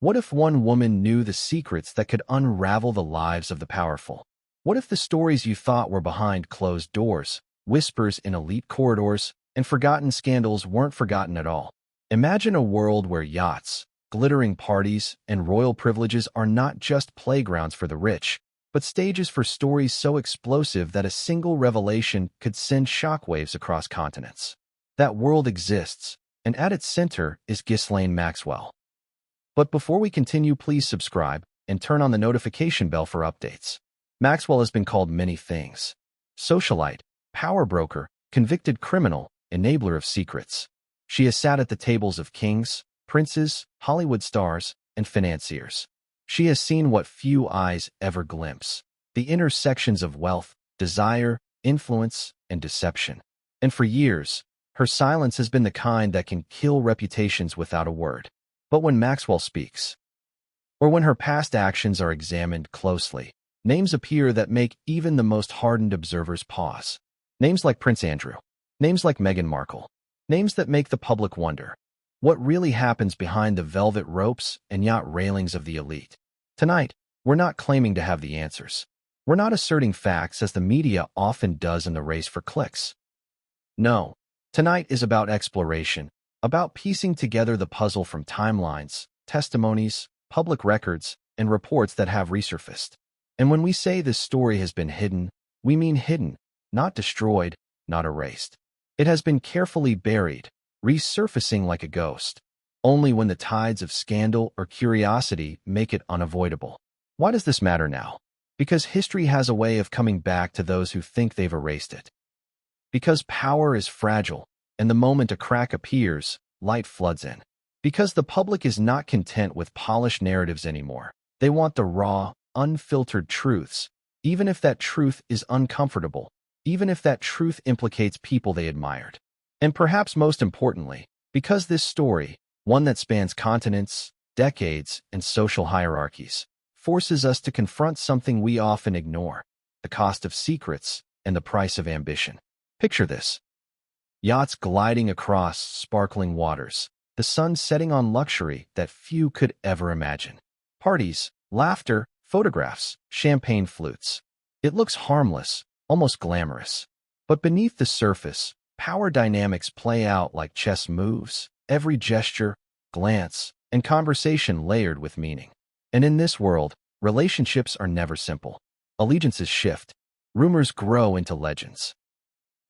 What if one woman knew the secrets that could unravel the lives of the powerful? What if the stories you thought were behind closed doors, whispers in elite corridors, and forgotten scandals weren't forgotten at all? Imagine a world where yachts, glittering parties, and royal privileges are not just playgrounds for the rich, but stages for stories so explosive that a single revelation could send shockwaves across continents. That world exists, and at its center is Ghislaine Maxwell. But before we continue, please subscribe and turn on the notification bell for updates. Maxwell has been called many things: socialite, power broker, convicted criminal, enabler of secrets. She has sat at the tables of kings, princes, Hollywood stars, and financiers. She has seen what few eyes ever glimpse: the intersections of wealth, desire, influence, and deception. And for years, her silence has been the kind that can kill reputations without a word. But when Maxwell speaks, or when her past actions are examined closely, names appear that make even the most hardened observers pause. Names like Prince Andrew, names like Meghan Markle, names that make the public wonder what really happens behind the velvet ropes and yacht railings of the elite. Tonight, we're not claiming to have the answers. We're not asserting facts as the media often does in the race for clicks. No, tonight is about exploration, about piecing together the puzzle from timelines, testimonies, public records, and reports that have resurfaced. And when we say this story has been hidden, we mean hidden, not destroyed, not erased. It has been carefully buried, resurfacing like a ghost, only when the tides of scandal or curiosity make it unavoidable. Why does this matter now? Because history has a way of coming back to those who think they've erased it. Because power is fragile, and the moment a crack appears, light floods in. Because the public is not content with polished narratives anymore. They want the raw, unfiltered truths, even if that truth is uncomfortable, even if that truth implicates people they admired. And perhaps most importantly, because this story, one that spans continents, decades, and social hierarchies, forces us to confront something we often ignore: the cost of secrets and the price of ambition. Picture this: yachts gliding across sparkling waters, the sun setting on luxury that few could ever imagine. Parties, laughter, photographs, champagne flutes. It looks harmless, almost glamorous. But beneath the surface, power dynamics play out like chess moves, every gesture, glance, and conversation layered with meaning. And in this world, relationships are never simple. Allegiances shift, rumors grow into legends.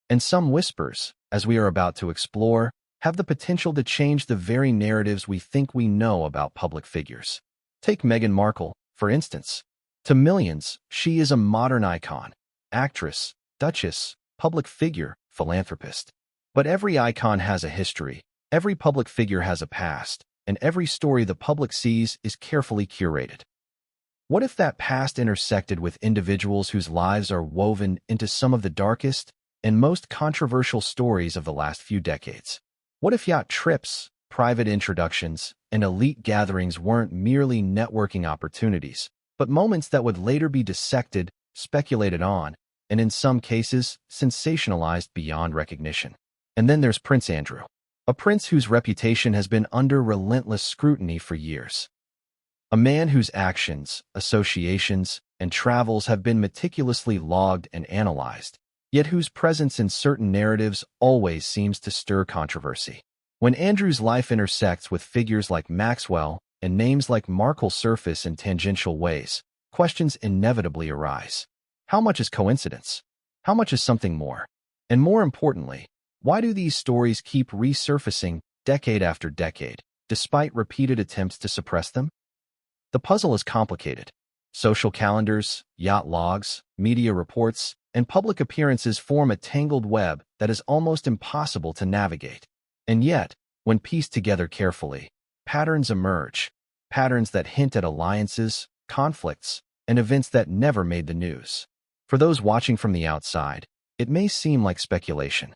And some whispers, as we are about to explore, have the potential to change the very narratives we think we know about public figures. Take Meghan Markle, for instance. To millions, she is a modern icon: actress, duchess, public figure, philanthropist. But every icon has a history, every public figure has a past, and every story the public sees is carefully curated. What if that past intersected with individuals whose lives are woven into some of the darkest and most controversial stories of the last few decades? What if yacht trips, private introductions, and elite gatherings weren't merely networking opportunities, but moments that would later be dissected, speculated on, and in some cases, sensationalized beyond recognition? And then there's Prince Andrew, a prince whose reputation has been under relentless scrutiny for years. A man whose actions, associations, and travels have been meticulously logged and analyzed, yet whose presence in certain narratives always seems to stir controversy. When Andrew's life intersects with figures like Maxwell and names like Markle surface in tangential ways, questions inevitably arise. How much is coincidence? How much is something more? And more importantly, why do these stories keep resurfacing decade after decade, despite repeated attempts to suppress them? The puzzle is complicated. Social calendars, yacht logs, media reports, and public appearances form a tangled web that is almost impossible to navigate. And yet, when pieced together carefully, patterns emerge, patterns that hint at alliances, conflicts, and events that never made the news. For those watching from the outside, it may seem like speculation.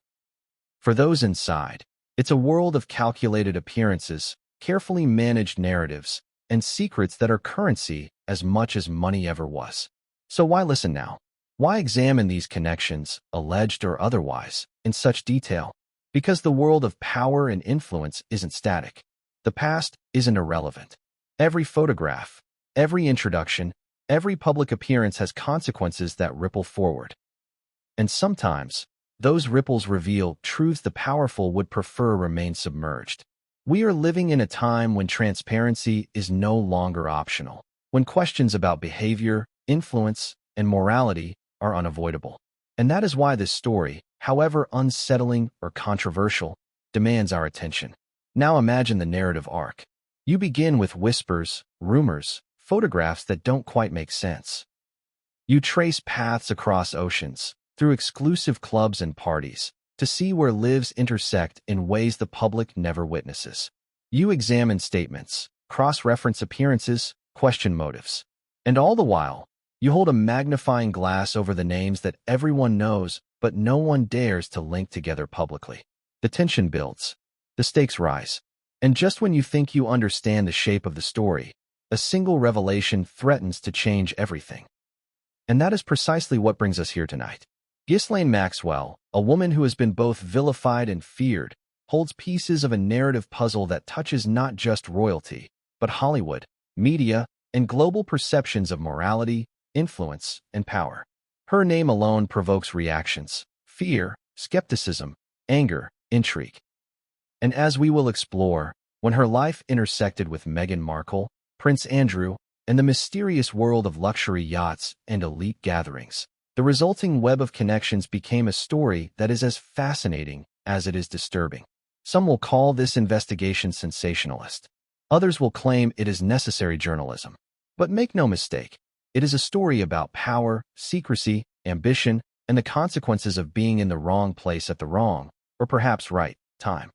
For those inside, it's a world of calculated appearances, carefully managed narratives, and secrets that are currency as much as money ever was. So why listen now? Why examine these connections, alleged or otherwise, in such detail? Because the world of power and influence isn't static. The past isn't irrelevant. Every photograph, every introduction, every public appearance has consequences that ripple forward. And sometimes, those ripples reveal truths the powerful would prefer remain submerged. We are living in a time when transparency is no longer optional, when questions about behavior, influence, and morality are unavoidable. And that is why this story, however unsettling or controversial, demands our attention. Now imagine the narrative arc. You begin with whispers, rumors, photographs that don't quite make sense. You trace paths across oceans, through exclusive clubs and parties, to see where lives intersect in ways the public never witnesses. You examine statements, cross-reference appearances, question motives. And all the while, you hold a magnifying glass over the names that everyone knows but no one dares to link together publicly. The tension builds. The stakes rise. And just when you think you understand the shape of the story, a single revelation threatens to change everything. And that is precisely what brings us here tonight. Ghislaine Maxwell, a woman who has been both vilified and feared, holds pieces of a narrative puzzle that touches not just royalty, but Hollywood, media, and global perceptions of morality, influence, and power. Her name alone provokes reactions: fear, skepticism, anger, intrigue. And as we will explore, when her life intersected with Meghan Markle, Prince Andrew, and the mysterious world of luxury yachts and elite gatherings, the resulting web of connections became a story that is as fascinating as it is disturbing. Some will call this investigation sensationalist. Others will claim it is necessary journalism. But make no mistake, it is a story about power, secrecy, ambition, and the consequences of being in the wrong place at the wrong, or perhaps right, time.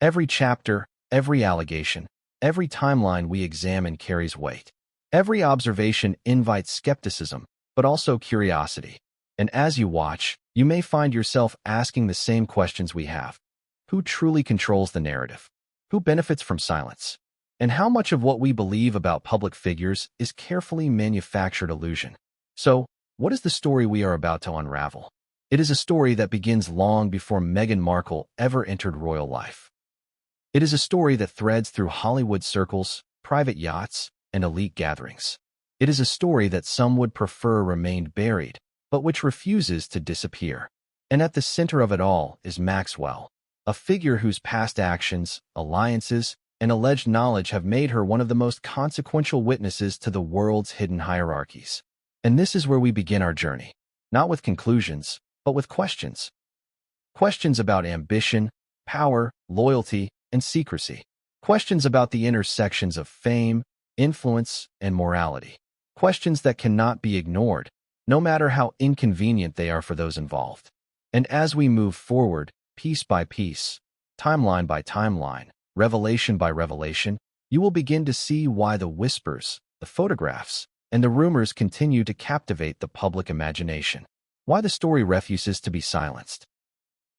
Every chapter, every allegation, every timeline we examine carries weight. Every observation invites skepticism, but also curiosity. And as you watch, you may find yourself asking the same questions we have. Who truly controls the narrative? Who benefits from silence? And how much of what we believe about public figures is carefully manufactured illusion? So, what is the story we are about to unravel? It is a story that begins long before Meghan Markle ever entered royal life. It is a story that threads through Hollywood circles, private yachts, and elite gatherings. It is a story that some would prefer remained buried, but which refuses to disappear. And at the center of it all is Maxwell, a figure whose past actions, alliances, and alleged knowledge have made her one of the most consequential witnesses to the world's hidden hierarchies. And this is where we begin our journey, not with conclusions, but with questions. Questions about ambition, power, loyalty, and secrecy. Questions about the intersections of fame, influence, and morality. Questions that cannot be ignored, no matter how inconvenient they are for those involved. And as we move forward, piece by piece, timeline by timeline, revelation by revelation, you will begin to see why the whispers, the photographs, and the rumors continue to captivate the public imagination. Why the story refuses to be silenced.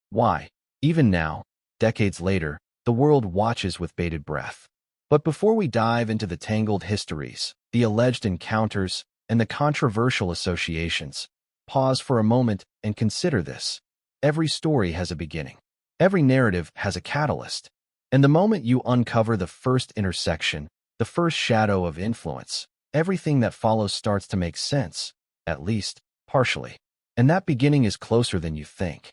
Why, even now, decades later, the world watches with bated breath. But before we dive into the tangled histories, the alleged encounters, and the controversial associations, pause for a moment and consider this. Every story has a beginning. Every narrative has a catalyst. And the moment you uncover the first intersection, the first shadow of influence, everything that follows starts to make sense, at least partially. And that beginning is closer than you think.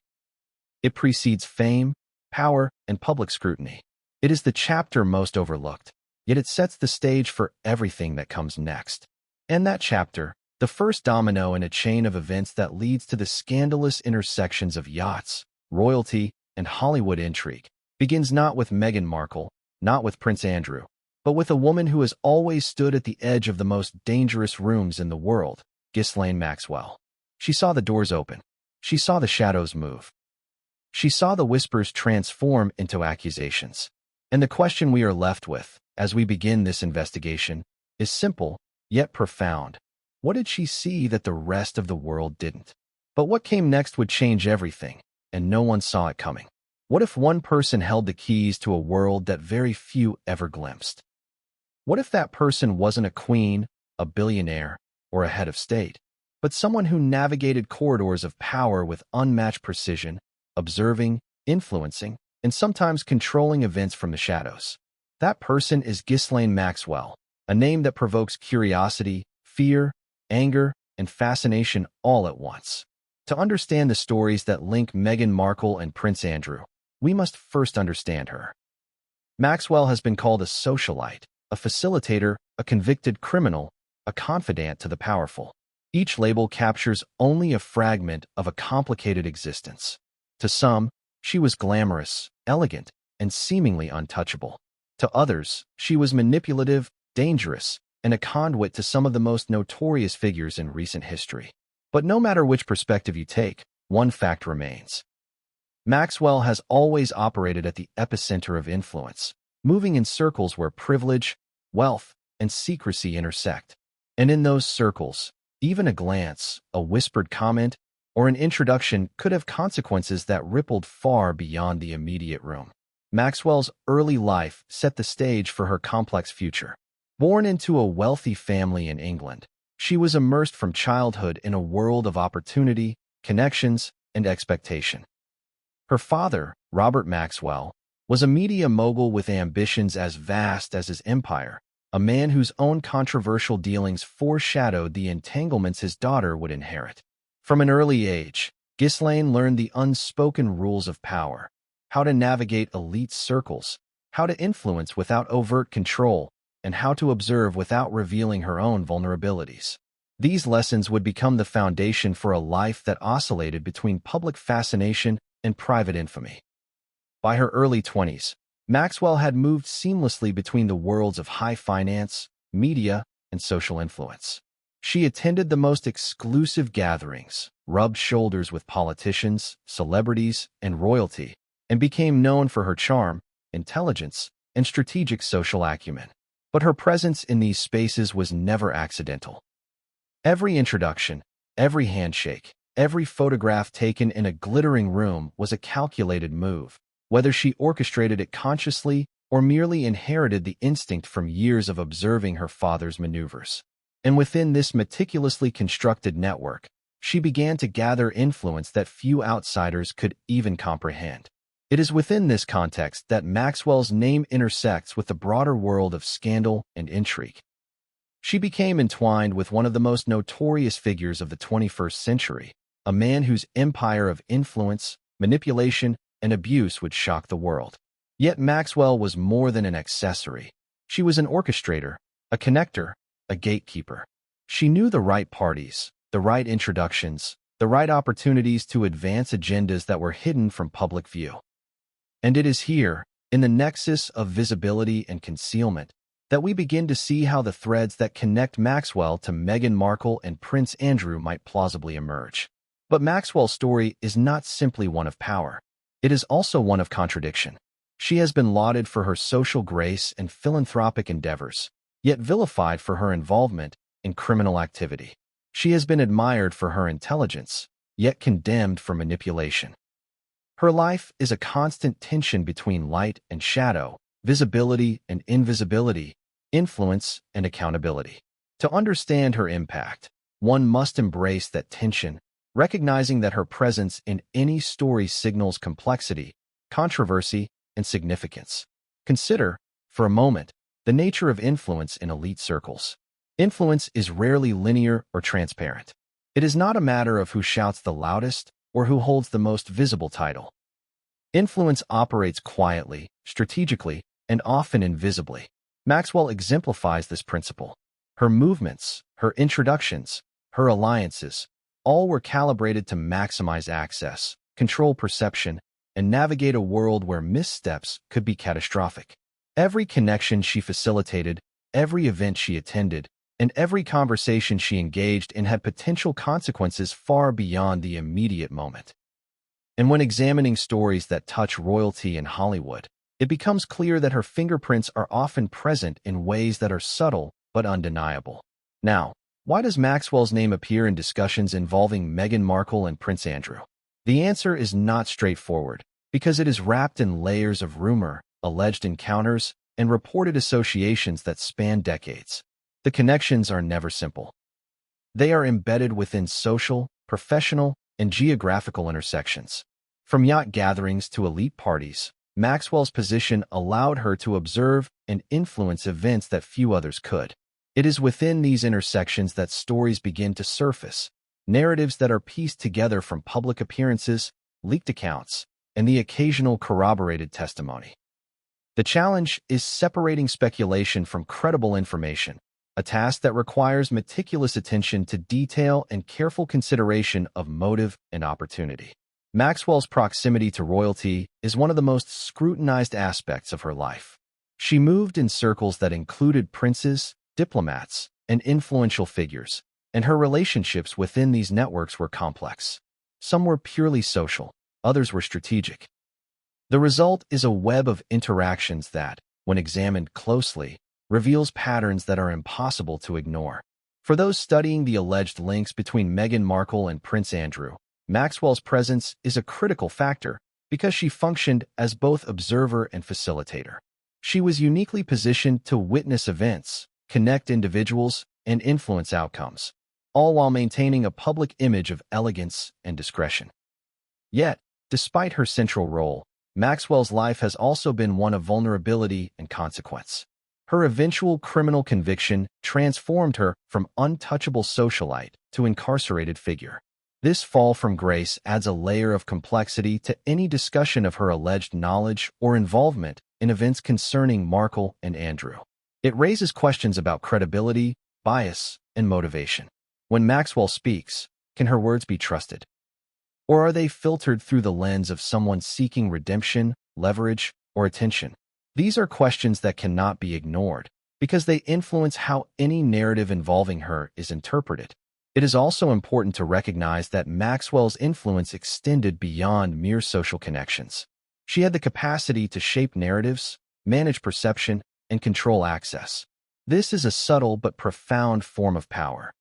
It precedes fame, power, and public scrutiny. It is the chapter most overlooked, yet it sets the stage for everything that comes next. And that chapter, the first domino in a chain of events that leads to the scandalous intersections of yachts, royalty, and Hollywood intrigue, begins not with Meghan Markle, not with Prince Andrew, but with a woman who has always stood at the edge of the most dangerous rooms in the world, Ghislaine Maxwell. She saw the doors open. She saw the shadows move. She saw the whispers transform into accusations. And the question we are left with, as we begin this investigation, is simple, yet profound. What did she see that the rest of the world didn't? But what came next would change everything, and no one saw it coming. What if one person held the keys to a world that very few ever glimpsed? What if that person wasn't a queen, a billionaire, or a head of state, but someone who navigated corridors of power with unmatched precision, observing, influencing, and sometimes controlling events from the shadows? That person is Ghislaine Maxwell, a name that provokes curiosity, fear, anger, and fascination all at once. To understand the stories that link Meghan Markle and Prince Andrew, we must first understand her. Maxwell has been called a socialite, a facilitator, a convicted criminal, a confidant to the powerful. Each label captures only a fragment of a complicated existence. To some, she was glamorous, elegant, and seemingly untouchable. To others, she was manipulative, dangerous, and a conduit to some of the most notorious figures in recent history. But no matter which perspective you take, one fact remains. Maxwell has always operated at the epicenter of influence, moving in circles where privilege, wealth, and secrecy intersect. And in those circles, even a glance, a whispered comment, or an introduction could have consequences that rippled far beyond the immediate room. Maxwell's early life set the stage for her complex future. Born into a wealthy family in England, she was immersed from childhood in a world of opportunity, connections, and expectation. Her father, Robert Maxwell, was a media mogul with ambitions as vast as his empire, a man whose own controversial dealings foreshadowed the entanglements his daughter would inherit. From an early age, Ghislaine learned the unspoken rules of power, how to navigate elite circles, how to influence without overt control, and how to observe without revealing her own vulnerabilities. These lessons would become the foundation for a life that oscillated between public fascination and private infamy. By her early 20s, Maxwell had moved seamlessly between the worlds of high finance, media, and social influence. She attended the most exclusive gatherings, rubbed shoulders with politicians, celebrities, and royalty, and became known for her charm, intelligence, and strategic social acumen. But her presence in these spaces was never accidental. Every introduction, every handshake, every photograph taken in a glittering room was a calculated move, whether she orchestrated it consciously or merely inherited the instinct from years of observing her father's maneuvers. And within this meticulously constructed network, she began to gather influence that few outsiders could even comprehend. It is within this context that Maxwell's name intersects with the broader world of scandal and intrigue. She became entwined with one of the most notorious figures of the 21st century, a man whose empire of influence, manipulation, and abuse would shock the world. Yet Maxwell was more than an accessory. She was an orchestrator, a connector, a gatekeeper. She knew the right parties, the right introductions, the right opportunities to advance agendas that were hidden from public view. And it is here, in the nexus of visibility and concealment, that we begin to see how the threads that connect Maxwell to Meghan Markle and Prince Andrew might plausibly emerge. But Maxwell's story is not simply one of power. It is also one of contradiction. She has been lauded for her social grace and philanthropic endeavors, yet vilified for her involvement in criminal activity. She has been admired for her intelligence, yet condemned for manipulation. Her life is a constant tension between light and shadow, visibility and invisibility, influence and accountability. To understand her impact, one must embrace that tension, recognizing that her presence in any story signals complexity, controversy, and significance. Consider, for a moment, the nature of influence in elite circles. Influence is rarely linear or transparent. It is not a matter of who shouts the loudest or who holds the most visible title. Influence operates quietly, strategically, and often invisibly. Maxwell exemplifies this principle. Her movements, her introductions, her alliances, all were calibrated to maximize access, control perception, and navigate a world where missteps could be catastrophic. Every connection she facilitated, every event she attended, and every conversation she engaged in had potential consequences far beyond the immediate moment. And when examining stories that touch royalty in Hollywood, it becomes clear that her fingerprints are often present in ways that are subtle but undeniable. Now, why does Maxwell's name appear in discussions involving Meghan Markle and Prince Andrew? The answer is not straightforward, because it is wrapped in layers of rumor, alleged encounters, and reported associations that span decades. The connections are never simple. They are embedded within social, professional, and geographical intersections. From yacht gatherings to elite parties, Maxwell's position allowed her to observe and influence events that few others could. It is within these intersections that stories begin to surface, narratives that are pieced together from public appearances, leaked accounts, and the occasional corroborated testimony. The challenge is separating speculation from credible information, a task that requires meticulous attention to detail and careful consideration of motive and opportunity. Maxwell's proximity to royalty is one of the most scrutinized aspects of her life. She moved in circles that included princes, diplomats, and influential figures, and her relationships within these networks were complex. Some were purely social, others were strategic. The result is a web of interactions that, when examined closely, reveals patterns that are impossible to ignore. For those studying the alleged links between Meghan Markle and Prince Andrew, Maxwell's presence is a critical factor because she functioned as both observer and facilitator. She was uniquely positioned to witness events, connect individuals, and influence outcomes, all while maintaining a public image of elegance and discretion. Yet, despite her central role, Maxwell's life has also been one of vulnerability and consequence. Her eventual criminal conviction transformed her from untouchable socialite to incarcerated figure. This fall from grace adds a layer of complexity to any discussion of her alleged knowledge or involvement in events concerning Markle and Andrew. It raises questions about credibility, bias, and motivation. When Maxwell speaks, can her words be trusted? Or are they filtered through the lens of someone seeking redemption, leverage, or attention? These are questions that cannot be ignored because they influence how any narrative involving her is interpreted. It is also important to recognize that Maxwell's influence extended beyond mere social connections. She had the capacity to shape narratives, manage perception, and control access. This is a subtle but profound form of power.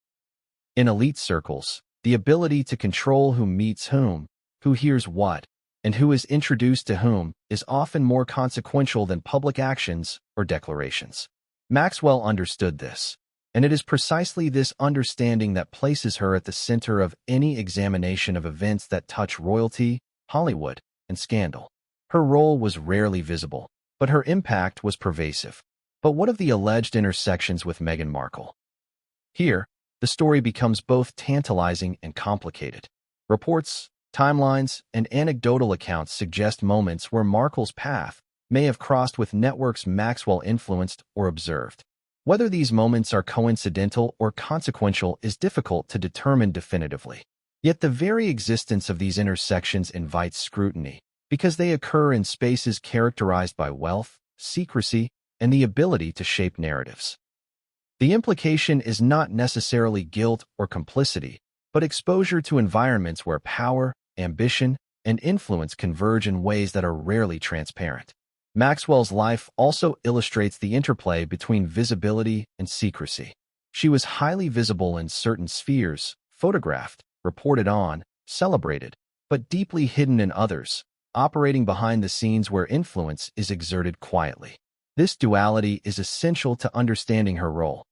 In elite circles, the ability to control who meets whom, who hears what, and who is introduced to whom is often more consequential than public actions or declarations. Maxwell understood this, and it is precisely this understanding that places her at the center of any examination of events that touch royalty, Hollywood, and scandal. Her role was rarely visible, but her impact was pervasive. But what of the alleged intersections with Meghan Markle? Here, the story becomes both tantalizing and complicated. Reports, timelines, and anecdotal accounts suggest moments where Markle's path may have crossed with networks Maxwell influenced or observed. Whether these moments are coincidental or consequential is difficult to determine definitively. Yet the very existence of these intersections invites scrutiny, because they occur in spaces characterized by wealth, secrecy, and the ability to shape narratives. The implication is not necessarily guilt or complicity, but exposure to environments where power, ambition, and influence converge in ways that are rarely transparent. Maxwell's life also illustrates the interplay between visibility and secrecy. She was highly visible in certain spheres, photographed, reported on, celebrated, but deeply hidden in others, operating behind the scenes where influence is exerted quietly. This duality is essential to understanding her role.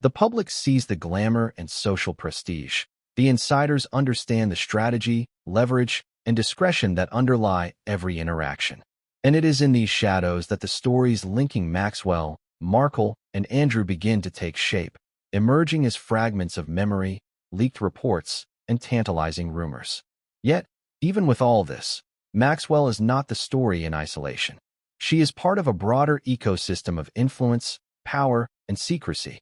The public sees the glamour and social prestige. The insiders understand the strategy, leverage, and discretion that underlie every interaction. And it is in these shadows that the stories linking Maxwell, Markle, and Andrew begin to take shape, emerging as fragments of memory, leaked reports, and tantalizing rumors. Yet, even with all this, Maxwell is not the story in isolation. She is part of a broader ecosystem of influence, power, and secrecy.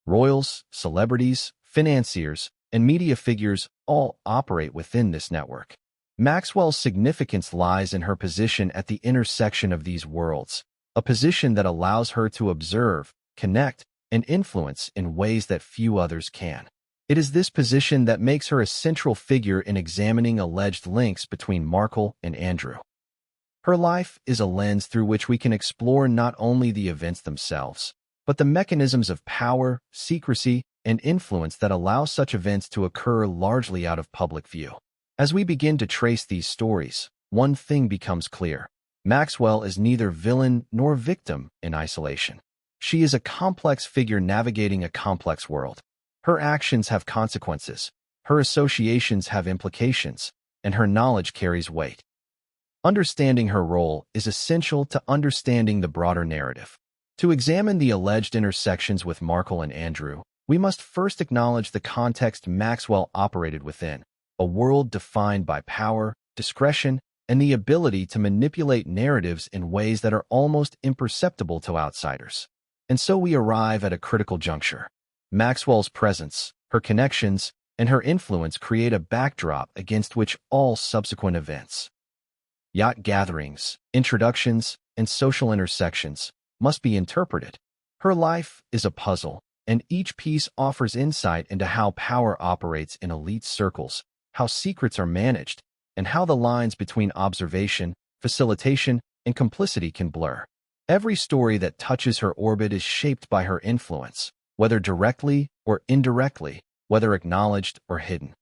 Royals, celebrities, financiers, and media figures all operate within this network. Maxwell's significance lies in her position at the intersection of these worlds, a position that allows her to observe, connect, and influence in ways that few others can. It is this position that makes her a central figure in examining alleged links between Markle and Andrew. Her life is a lens through which we can explore not only the events themselves, but the mechanisms of power, secrecy, and influence that allow such events to occur largely out of public view. As we begin to trace these stories, one thing becomes clear. Maxwell is neither villain nor victim in isolation. She is a complex figure navigating a complex world. Her actions have consequences, her associations have implications, and her knowledge carries weight. Understanding her role is essential to understanding the broader narrative. To examine the alleged intersections with Markle and Andrew, we must first acknowledge the context Maxwell operated within, a world defined by power, discretion, and the ability to manipulate narratives in ways that are almost imperceptible to outsiders. And so we arrive at a critical juncture. Maxwell's presence, her connections, and her influence create a backdrop against which all subsequent events, yacht gatherings, introductions, and social intersections must be interpreted. Her life is a puzzle, and each piece offers insight into how power operates in elite circles, how secrets are managed, and how the lines between observation, facilitation, and complicity can blur. Every story that touches her orbit is shaped by her influence, whether directly or indirectly, whether acknowledged or hidden.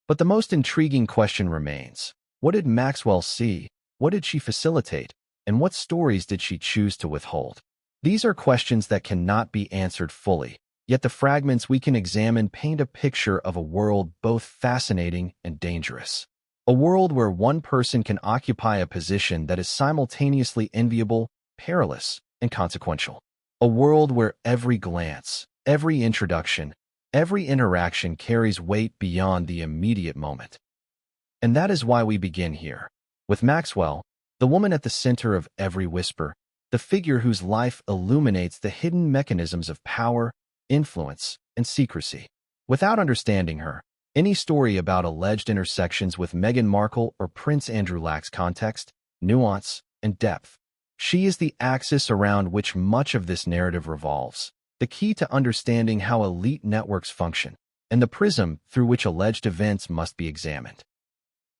But the most intriguing question remains: what did Maxwell see? What did she facilitate? And what stories did she choose to withhold? These are questions that cannot be answered fully, yet the fragments we can examine paint a picture of a world both fascinating and dangerous. A world where one person can occupy a position that is simultaneously enviable, perilous, and consequential. A world where every glance, every introduction, every interaction carries weight beyond the immediate moment. And that is why we begin here, with Maxwell, the woman at the center of every whisper, the figure whose life illuminates the hidden mechanisms of power, influence, and secrecy. Without understanding her, any story about alleged intersections with Meghan Markle or Prince Andrew lacks context, nuance, and depth. She is the axis around which much of this narrative revolves, the key to understanding how elite networks function, and the prism through which alleged events must be examined.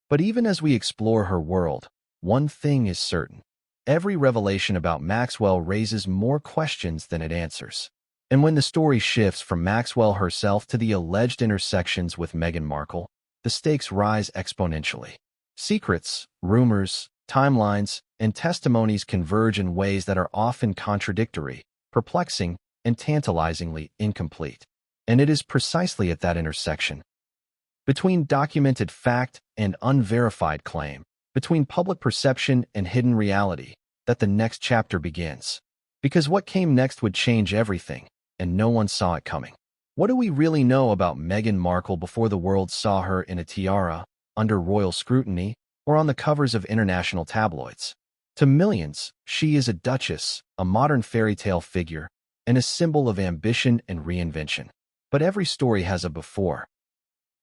But even as we explore her world, one thing is certain. Every revelation about Maxwell raises more questions than it answers. And when the story shifts from Maxwell herself to the alleged intersections with Meghan Markle, the stakes rise exponentially. Secrets, rumors, timelines, and testimonies converge in ways that are often contradictory, perplexing, and tantalizingly incomplete. And it is precisely at that intersection, between documented fact and unverified claim, between public perception and hidden reality, that the next chapter begins. Because what came next would change everything, and no one saw it coming. What do we really know about Meghan Markle before the world saw her in a tiara, under royal scrutiny, or on the covers of international tabloids? To millions, she is a duchess, a modern fairy tale figure, and a symbol of ambition and reinvention. But every story has a before.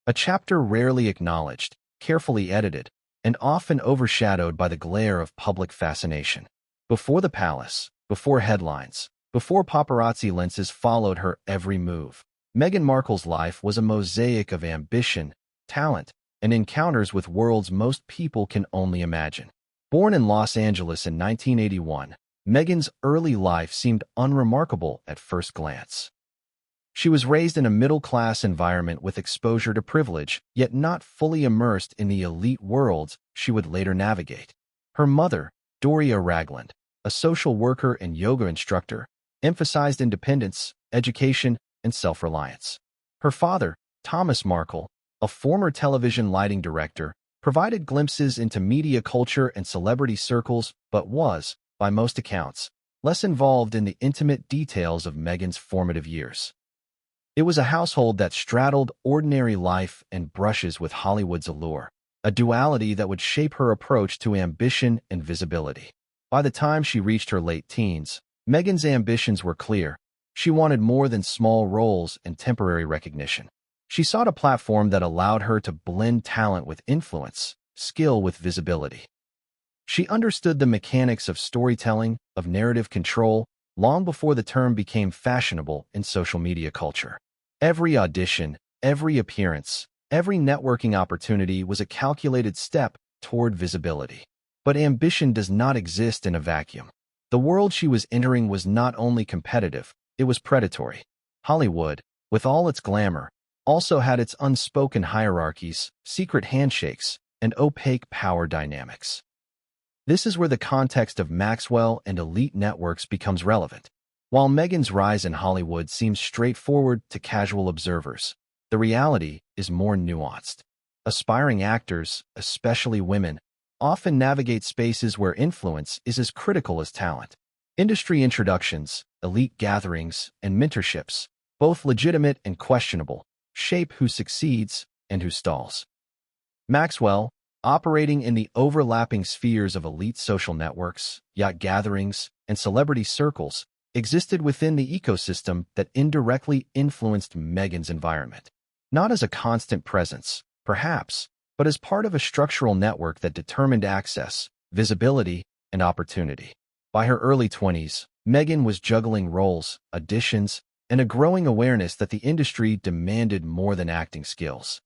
A chapter rarely acknowledged, carefully edited, and often overshadowed by the glare of public fascination. Before the palace, before headlines, before paparazzi lenses followed her every move, Meghan Markle's life was a mosaic of ambition, talent, and encounters with worlds most people can only imagine. Born in Los Angeles in 1981, Meghan's early life seemed unremarkable at first glance. She was raised in a middle-class environment with exposure to privilege, yet not fully immersed in the elite worlds she would later navigate. Her mother, Doria Ragland, a social worker and yoga instructor, emphasized independence, education, and self-reliance. Her father, Thomas Markle, a former television lighting director, provided glimpses into media culture and celebrity circles, but was, by most accounts, less involved in the intimate details of Meghan's formative years. It was a household that straddled ordinary life and brushes with Hollywood's allure, a duality that would shape her approach to ambition and visibility. By the time she reached her late teens, Meghan's ambitions were clear. She wanted more than small roles and temporary recognition. She sought a platform that allowed her to blend talent with influence, skill with visibility. She understood the mechanics of storytelling, of narrative control, long before the term became fashionable in social media culture. Every audition, every appearance, every networking opportunity was a calculated step toward visibility. But ambition does not exist in a vacuum. The world she was entering was not only competitive, it was predatory. Hollywood, with all its glamour, also had its unspoken hierarchies, secret handshakes, and opaque power dynamics. This is where the context of Maxwell and elite networks becomes relevant. While Meghan's rise in Hollywood seems straightforward to casual observers, the reality is more nuanced. Aspiring actors, especially women, often navigate spaces where influence is as critical as talent. Industry introductions, elite gatherings, and mentorships, both legitimate and questionable, shape who succeeds and who stalls. Maxwell, operating in the overlapping spheres of elite social networks, yacht gatherings, and celebrity circles, existed within the ecosystem that indirectly influenced Meghan's environment. Not as a constant presence, perhaps, but as part of a structural network that determined access, visibility, and opportunity. By her early 20s, Meghan was juggling roles, auditions, and a growing awareness that the industry demanded more than acting skills.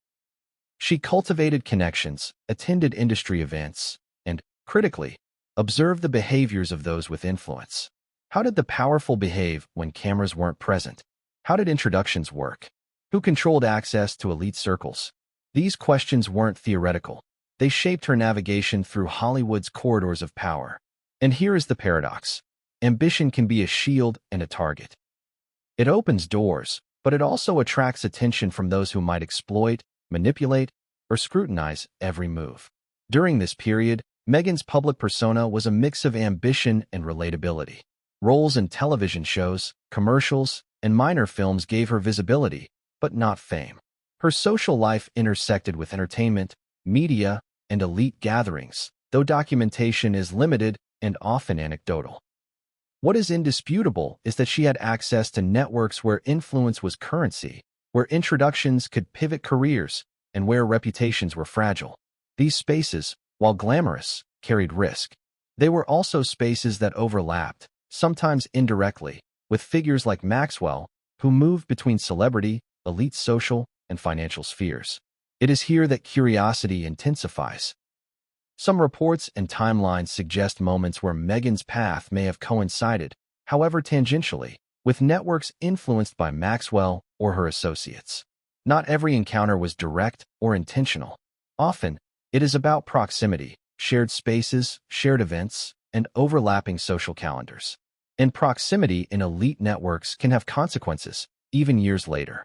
She cultivated connections, attended industry events, and, critically, observed the behaviors of those with influence. How did the powerful behave when cameras weren't present? How did introductions work? Who controlled access to elite circles? These questions weren't theoretical. They shaped her navigation through Hollywood's corridors of power. And here is the paradox. Ambition can be a shield and a target. It opens doors, but it also attracts attention from those who might exploit, manipulate, or scrutinize every move. During this period, Meghan's public persona was a mix of ambition and relatability. Roles in television shows, commercials, and minor films gave her visibility, but not fame. Her social life intersected with entertainment, media, and elite gatherings, though documentation is limited and often anecdotal. What is indisputable is that she had access to networks where influence was currency, where introductions could pivot careers, and where reputations were fragile. These spaces, while glamorous, carried risk. They were also spaces that overlapped, sometimes indirectly, with figures like Maxwell, who moved between celebrity, elite social, and financial spheres. It is here that curiosity intensifies. Some reports and timelines suggest moments where Meghan's path may have coincided, however tangentially, with networks influenced by Maxwell or her associates. Not every encounter was direct or intentional. Often, it is about proximity, shared spaces, shared events, and overlapping social calendars. And proximity in elite networks can have consequences, even years later.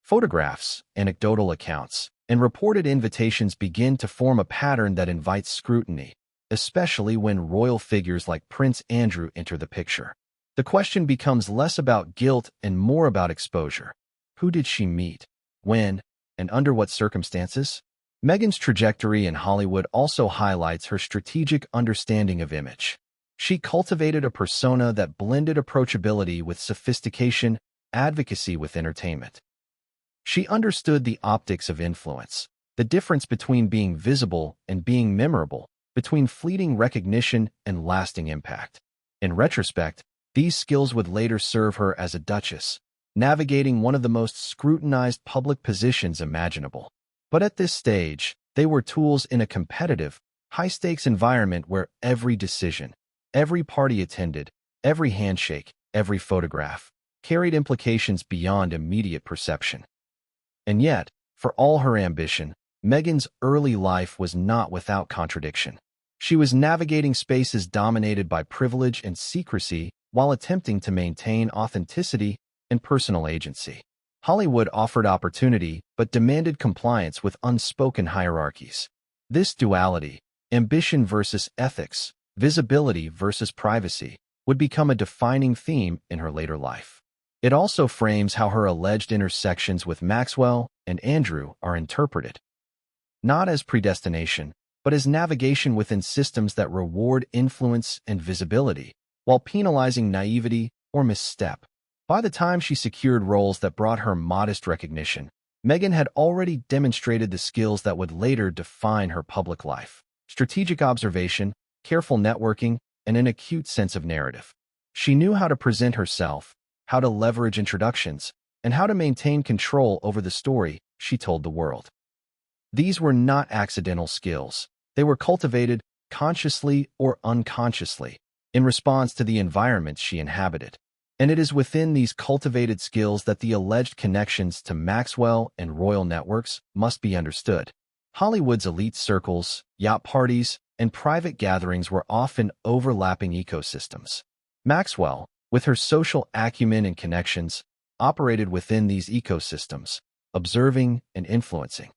Photographs, anecdotal accounts, and reported invitations begin to form a pattern that invites scrutiny, especially when royal figures like Prince Andrew enter the picture. The question becomes less about guilt and more about exposure. Who did she meet? When? And under what circumstances? Meghan's trajectory in Hollywood also highlights her strategic understanding of image. She cultivated a persona that blended approachability with sophistication, advocacy with entertainment. She understood the optics of influence, the difference between being visible and being memorable, between fleeting recognition and lasting impact. In retrospect, these skills would later serve her as a duchess, navigating one of the most scrutinized public positions imaginable. But at this stage, they were tools in a competitive, high-stakes environment where every decision, every party attended, every handshake, every photograph, carried implications beyond immediate perception. And yet, for all her ambition, Meghan's early life was not without contradiction. She was navigating spaces dominated by privilege and secrecy while attempting to maintain authenticity and personal agency. Hollywood offered opportunity but demanded compliance with unspoken hierarchies. This duality, ambition versus ethics, visibility versus privacy, would become a defining theme in her later life. It also frames how her alleged intersections with Maxwell and Andrew are interpreted. Not as predestination, but as navigation within systems that reward influence and visibility, while penalizing naivety or misstep. By the time she secured roles that brought her modest recognition, Meghan had already demonstrated the skills that would later define her public life: strategic observation, careful networking, and an acute sense of narrative. She knew how to present herself, how to leverage introductions, and how to maintain control over the story she told the world. These were not accidental skills. They were cultivated, consciously or unconsciously, in response to the environment she inhabited. And it is within these cultivated skills that the alleged connections to Maxwell and royal networks must be understood. Hollywood's elite circles, yacht parties, and private gatherings were often overlapping ecosystems. Maxwell, with her social acumen and connections, operated within these ecosystems, observing and influencing.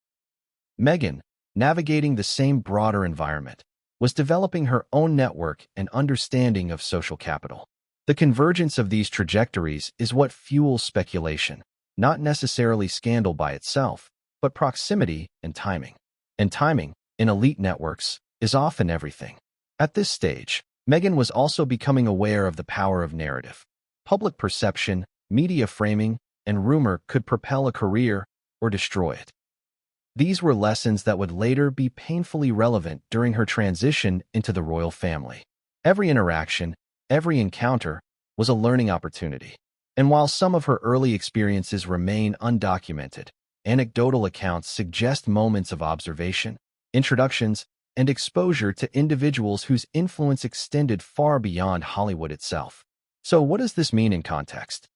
Meghan, navigating the same broader environment, was developing her own network and understanding of social capital. The convergence of these trajectories is what fuels speculation, not necessarily scandal by itself, but proximity and timing. And timing, in elite networks, is often everything. At this stage, Meghan was also becoming aware of the power of narrative. Public perception, media framing, and rumor could propel a career or destroy it. These were lessons that would later be painfully relevant during her transition into the royal family. Every interaction, every encounter, was a learning opportunity. And while some of her early experiences remain undocumented, anecdotal accounts suggest moments of observation, introductions, and exposure to individuals whose influence extended far beyond Hollywood itself. So what does this mean in context?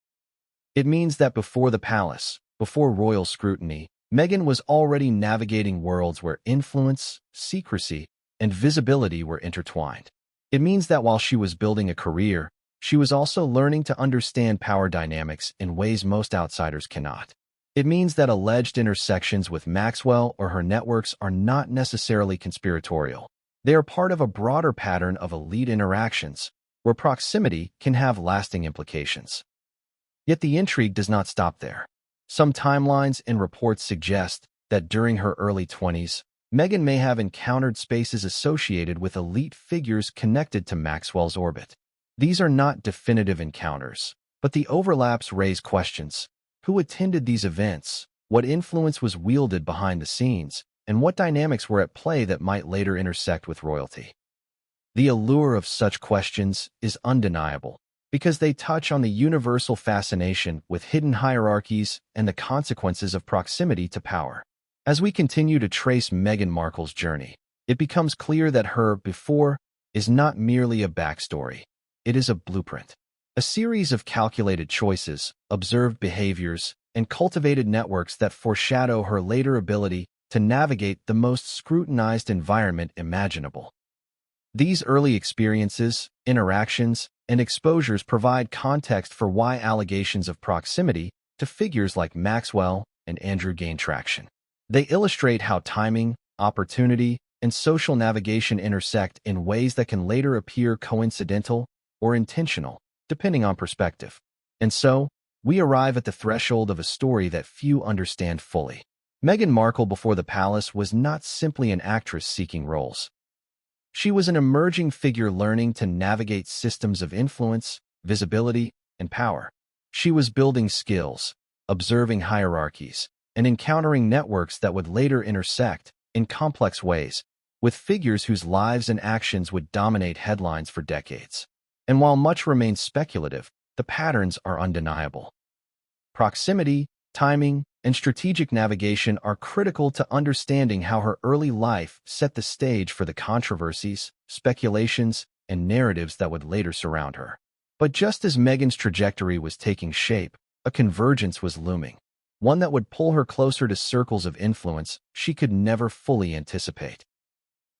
It means that before the palace, before royal scrutiny, Meghan was already navigating worlds where influence, secrecy, and visibility were intertwined. It means that while she was building a career, she was also learning to understand power dynamics in ways most outsiders cannot. It means that alleged intersections with Maxwell or her networks are not necessarily conspiratorial. They are part of a broader pattern of elite interactions, where proximity can have lasting implications. Yet the intrigue does not stop there. Some timelines and reports suggest that during her early 20s, Meghan may have encountered spaces associated with elite figures connected to Maxwell's orbit. These are not definitive encounters, but the overlaps raise questions. Who attended these events? What influence was wielded behind the scenes? And what dynamics were at play that might later intersect with royalty? The allure of such questions is undeniable, because they touch on the universal fascination with hidden hierarchies and the consequences of proximity to power. As we continue to trace Meghan Markle's journey, it becomes clear that her before is not merely a backstory. It is a blueprint. A series of calculated choices, observed behaviors, and cultivated networks that foreshadow her later ability to navigate the most scrutinized environment imaginable. These early experiences, interactions, and exposures provide context for why allegations of proximity to figures like Maxwell and Andrew gain traction. They illustrate how timing, opportunity, and social navigation intersect in ways that can later appear coincidental or intentional, depending on perspective. And so, we arrive at the threshold of a story that few understand fully. Meghan Markle before the palace was not simply an actress seeking roles. She was an emerging figure learning to navigate systems of influence, visibility, and power. She was building skills, observing hierarchies, and encountering networks that would later intersect, in complex ways, with figures whose lives and actions would dominate headlines for decades. And while much remains speculative, the patterns are undeniable. Proximity, timing, and strategic navigation are critical to understanding how her early life set the stage for the controversies, speculations, and narratives that would later surround her. But just as Meghan's trajectory was taking shape, a convergence was looming, one that would pull her closer to circles of influence she could never fully anticipate.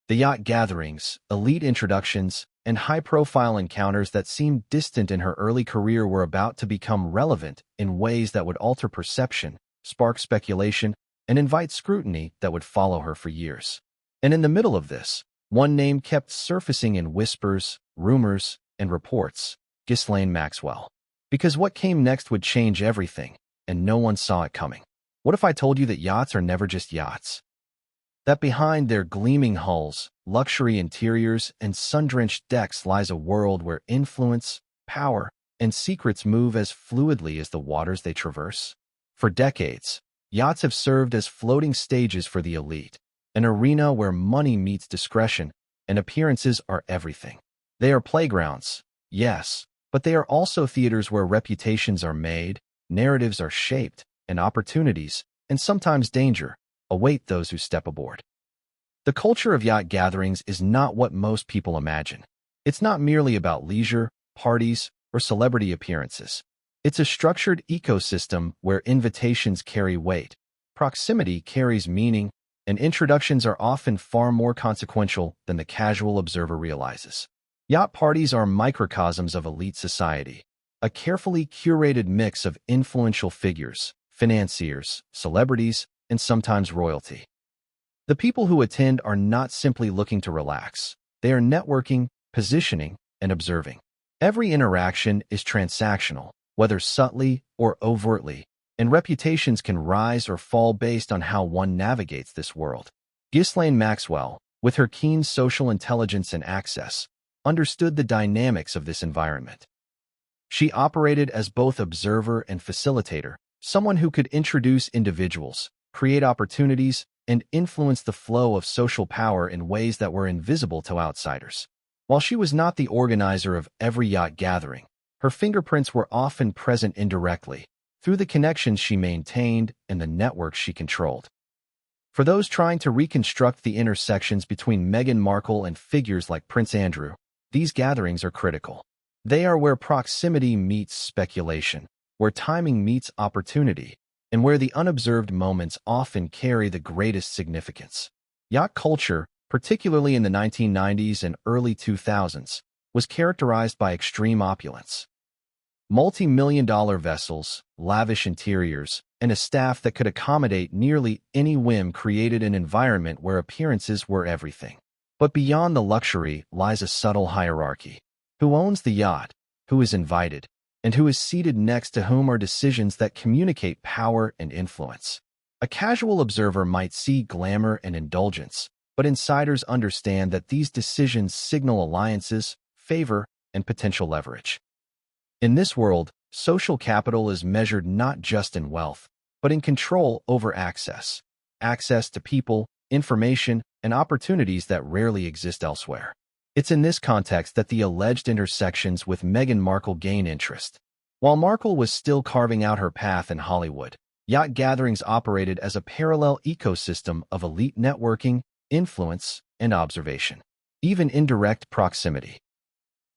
The yacht gatherings, elite introductions, and high-profile encounters that seemed distant in her early career were about to become relevant in ways that would alter perception, spark speculation, and invite scrutiny that would follow her for years. And in the middle of this, one name kept surfacing in whispers, rumors, and reports: Ghislaine Maxwell. Because what came next would change everything, and no one saw it coming. What if I told you that yachts are never just yachts? That behind their gleaming hulls, luxury interiors, and sun-drenched decks lies a world where influence, power, and secrets move as fluidly as the waters they traverse? For decades, yachts have served as floating stages for the elite, an arena where money meets discretion and appearances are everything. They are playgrounds, yes, but they are also theaters where reputations are made, narratives are shaped, and opportunities, and sometimes danger, await those who step aboard. The culture of yacht gatherings is not what most people imagine. It's not merely about leisure, parties, or celebrity appearances. It's a structured ecosystem where invitations carry weight, proximity carries meaning, and introductions are often far more consequential than the casual observer realizes. Yacht parties are microcosms of elite society, a carefully curated mix of influential figures, financiers, celebrities, and sometimes royalty. The people who attend are not simply looking to relax. They are networking, positioning, and observing. Every interaction is transactional, whether subtly or overtly, and reputations can rise or fall based on how one navigates this world. Ghislaine Maxwell, with her keen social intelligence and access, understood the dynamics of this environment. She operated as both observer and facilitator, someone who could introduce individuals, create opportunities, and influence the flow of social power in ways that were invisible to outsiders. While she was not the organizer of every yacht gathering, her fingerprints were often present indirectly, through the connections she maintained and the networks she controlled. For those trying to reconstruct the intersections between Meghan Markle and figures like Prince Andrew, these gatherings are critical. They are where proximity meets speculation, where timing meets opportunity, and where the unobserved moments often carry the greatest significance. Yacht culture, particularly in the 1990s and early 2000s, was characterized by extreme opulence. Multi-million-dollar vessels, lavish interiors, and a staff that could accommodate nearly any whim created an environment where appearances were everything. But beyond the luxury lies a subtle hierarchy. Who owns the yacht, who is invited, and who is seated next to whom are decisions that communicate power and influence. A casual observer might see glamour and indulgence, but insiders understand that these decisions signal alliances, favor, and potential leverage. In this world, social capital is measured not just in wealth, but in control over access to people, information, and opportunities that rarely exist elsewhere. It's in this context that the alleged intersections with Meghan Markle gain interest. While Markle was still carving out her path in Hollywood, yacht gatherings operated as a parallel ecosystem of elite networking, influence, and observation. Even indirect proximity.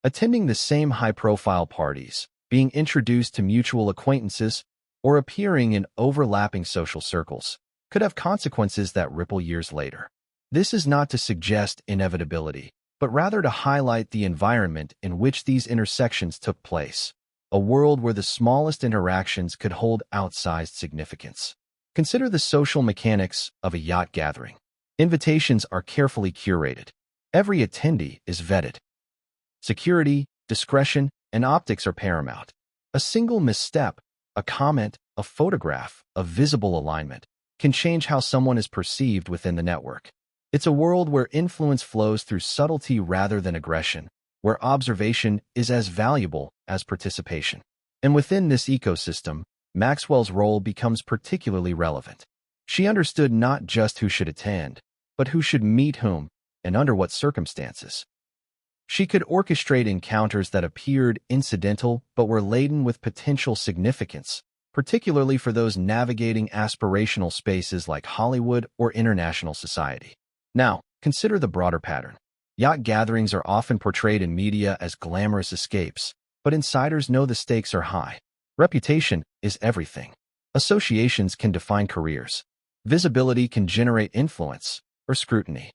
Attending the same high-profile parties, being introduced to mutual acquaintances, or appearing in overlapping social circles could have consequences that ripple years later. This is not to suggest inevitability, but rather to highlight the environment in which these intersections took place, a world where the smallest interactions could hold outsized significance. Consider the social mechanics of a yacht gathering. Invitations are carefully curated. Every attendee is vetted. Security, discretion, and optics are paramount. A single misstep, a comment, a photograph, a visible alignment, can change how someone is perceived within the network. It's a world where influence flows through subtlety rather than aggression, where observation is as valuable as participation. And within this ecosystem, Maxwell's role becomes particularly relevant. She understood not just who should attend, but who should meet whom, and under what circumstances. She could orchestrate encounters that appeared incidental but were laden with potential significance, particularly for those navigating aspirational spaces like Hollywood or international society. Now, consider the broader pattern. Yacht gatherings are often portrayed in media as glamorous escapes, but insiders know the stakes are high. Reputation is everything. Associations can define careers. Visibility can generate influence or scrutiny.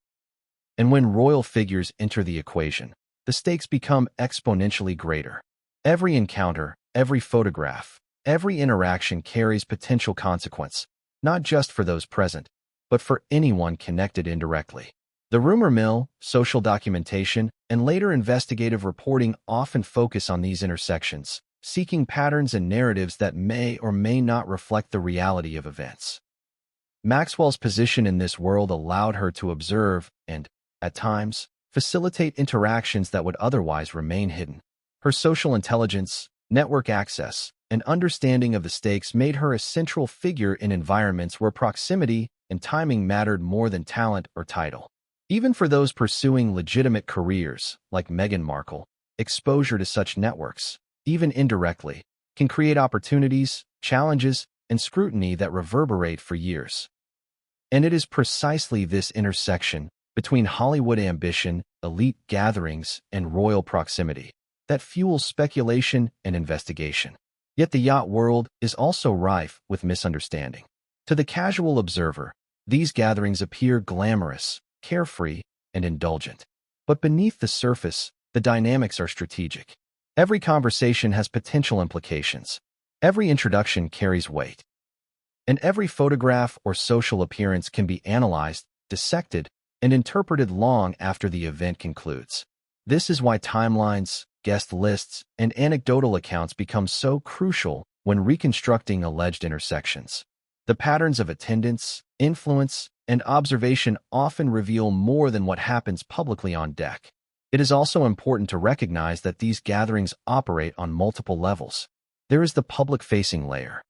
And when royal figures enter the equation, the stakes become exponentially greater. Every encounter, every photograph, every interaction carries potential consequence, not just for those present, but for anyone connected indirectly. The rumor mill, social documentation, and later investigative reporting often focus on these intersections, seeking patterns and narratives that may or may not reflect the reality of events. Maxwell's position in this world allowed her to observe and, at times, facilitate interactions that would otherwise remain hidden. Her social intelligence, network access, and understanding of the stakes made her a central figure in environments where proximity and timing mattered more than talent or title. Even for those pursuing legitimate careers, like Meghan Markle, exposure to such networks, even indirectly, can create opportunities, challenges, and scrutiny that reverberate for years. And it is precisely this intersection between Hollywood ambition, elite gatherings, and royal proximity that fuels speculation and investigation. Yet the yacht world is also rife with misunderstanding. To the casual observer, these gatherings appear glamorous, carefree, and indulgent. But beneath the surface, the dynamics are strategic. Every conversation has potential implications. Every introduction carries weight. And every photograph or social appearance can be analyzed, dissected, and interpreted long after the event concludes. This is why timelines, guest lists, and anecdotal accounts become so crucial when reconstructing alleged intersections. The patterns of attendance, influence, and observation often reveal more than what happens publicly on deck. It is also important to recognize that these gatherings operate on multiple levels. There is the public-facing layer: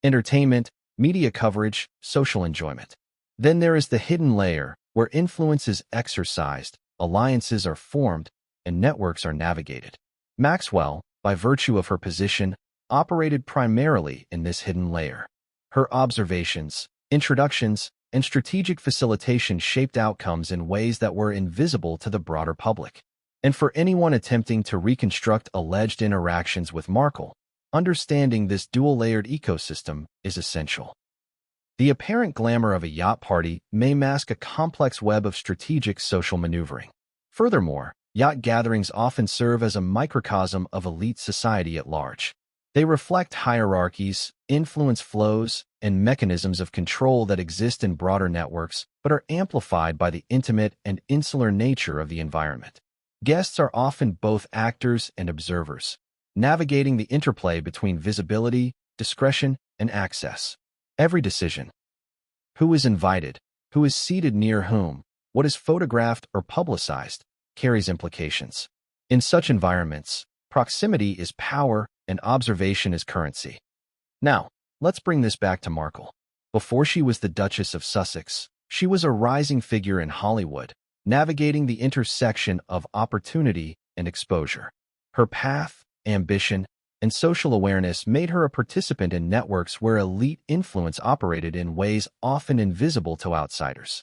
entertainment, media coverage, social enjoyment. Then there is the hidden layer, where influence is exercised, alliances are formed, and networks are navigated. Maxwell, by virtue of her position, operated primarily in this hidden layer. Her observations, introductions, and strategic facilitation shaped outcomes in ways that were invisible to the broader public. And for anyone attempting to reconstruct alleged interactions with Markle, understanding this dual-layered ecosystem is essential. The apparent glamour of a yacht party may mask a complex web of strategic social maneuvering. Furthermore, yacht gatherings often serve as a microcosm of elite society at large. They reflect hierarchies, influence flows, and mechanisms of control that exist in broader networks but are amplified by the intimate and insular nature of the environment. Guests are often both actors and observers, navigating the interplay between visibility, discretion, and access. Every decision: who is invited, who is seated near whom, what is photographed or publicized, carries implications. In such environments, proximity is power and observation is currency. Now, let's bring this back to Markle. Before she was the Duchess of Sussex, she was a rising figure in Hollywood, navigating the intersection of opportunity and exposure. Her path, ambition, and social awareness made her a participant in networks where elite influence operated in ways often invisible to outsiders.